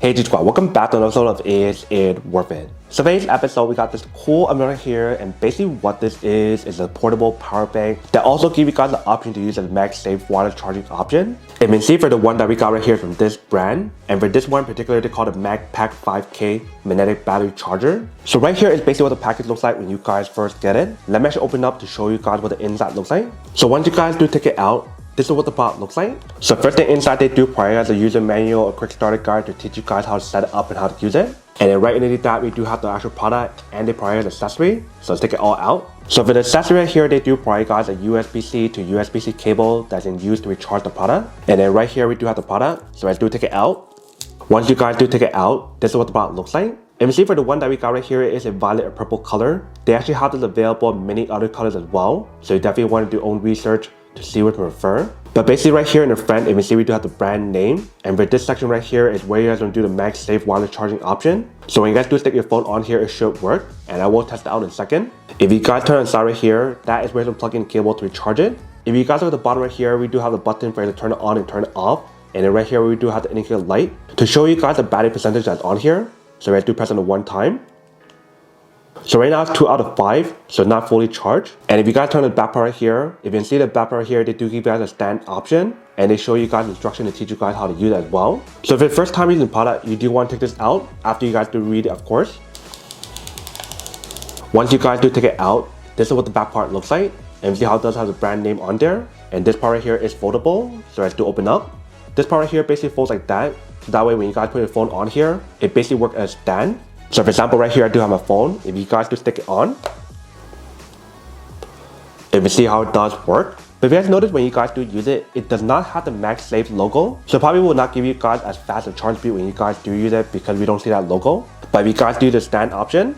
Hey G Squad, welcome back to another episode of Is It Worth It? So today's episode, we got this cool umbrella here, and basically what this is a portable power bank that also gives you guys the option to use a MagSafe water charging option. And you see for the one that we got right here from this brand, and for this one in particular, they call it MagPack 5K magnetic battery charger. So right here is basically what the package looks like when you guys first get it. Let me actually open up to show you guys what the inside looks like. So once you guys do take it out, this is what the box looks like. So first thing inside, they do provide us a user manual or quick starter guide to teach you guys how to set it up and how to use it. And then right underneath that, we do have the actual product and they provide an accessory. So let's take it all out. So for the accessory right here, they do provide guys a USB-C to USB-C cable that's in use to recharge the product. And then right here, we do have the product. So let's do take it out. Once you guys do take it out, this is what the product looks like. And we see for the one that we got right here is a violet or purple color. They actually have this available in many other colors as well. So you definitely want to do your own research to see what to prefer. But basically right here in the front, you can see we do have the brand name. And for this section right here is where you guys are going to do the MagSafe wireless charging option. So when you guys do stick your phone on here, it should work. And I will test it out in a second. If you guys turn inside right here, that is where you plug in the cable to recharge it. If you guys look at the bottom right here, we do have the button for you to turn it on and turn it off. And then right here, we do have the indicator light to show you guys the battery percentage that's on here. So we have to press on it one time. So right now it's 2 out of 5, so not fully charged. And if you guys turn the back part right here, if you can see the back part right here, they do give you guys a stand option. And they show you guys instruction to teach you guys how to use it as well. So if it's first time using the product, you do want to take this out after you guys do read it, of course. Once you guys do take it out, this is what the back part looks like. And see how it does have the brand name on there. And this part right here is foldable, so let's do open up. This part right here basically folds like that. So that way when you guys put your phone on here, it basically works as a stand. So for example, right here, I do have my phone. If you guys do stick it on, if you see how it does work. But if you guys notice when you guys do use it, it does not have the MagSafe logo. So it probably will not give you guys as fast a charge speed when you guys do use it because we don't see that logo. But if you guys do the stand option,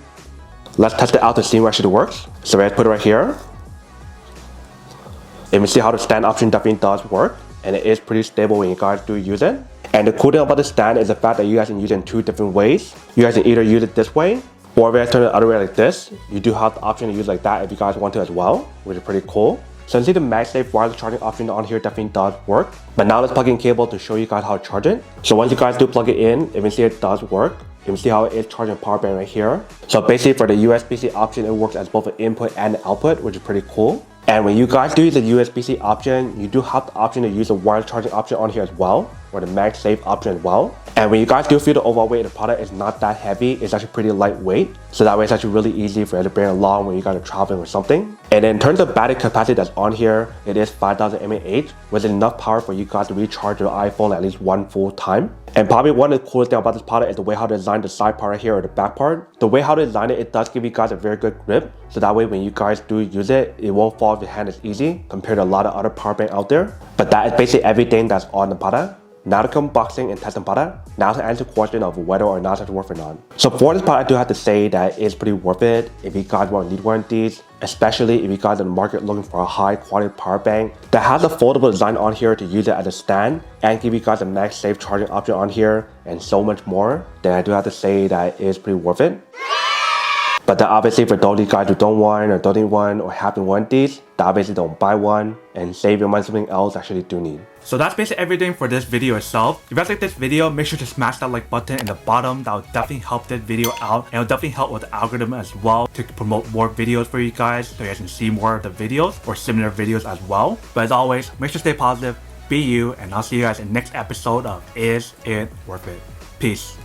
let's test it out to see what actually works. So let's put it right here. If you see how the stand option definitely does work. And it is pretty stable when you guys do use it. And the cool thing about the stand is the fact that you guys can use it in 2 different ways. You guys can either use it this way, or if you guys turn it the other way like this, you do have the option to use it like that if you guys want to as well, which is pretty cool. So you see the MagSafe wireless charging option on here definitely does work. But now let's plug in cable to show you guys how to charge it. So once you guys do plug it in, you can see it does work. You can see how it is charging power bank right here. So basically for the USB-C option, it works as both an input and an output, which is pretty cool. And when you guys do use the USB-C option, you do have the option to use the wireless charging option on here as well, or the MagSafe option as well. And when you guys do feel the overall weight of the product is not that heavy, it's actually pretty lightweight. So that way it's actually really easy for you to bring along when you guys are traveling or something. And in terms of battery capacity that's on here, it is 5000 mAh, with enough power for you guys to recharge your iPhone at least one full time. And probably one of the coolest things about this product is the way how they designed the side part right here or the back part. The way how they designed it, it does give you guys a very good grip. So that way when you guys do use it, it won't fall off your hand as easy compared to a lot of other power banks out there. But that is basically everything that's on the product. Now to come unboxing and testing product. Now to answer the question of whether or not it's worth it or not. So for this product, I do have to say that it's pretty worth it if you guys want to need one of these, especially if you guys are in the market looking for a high quality power bank that has a foldable design on here to use it as a stand and give you guys a MagSafe charging option on here and so much more. Then I do have to say that it is pretty worth it. But then obviously for those of you guys who don't want or don't need one or haven't want these, that obviously don't buy one and save your money on something else actually do need. So that's basically everything for this video itself. If you guys like this video, make sure to smash that like button in the bottom. That will definitely help this video out, and it will definitely help with the algorithm as well to promote more videos for you guys so you guys can see more of the videos or similar videos as well. But as always, make sure to stay positive, be you, and I'll see you guys in the next episode of Is It Worth It? Peace.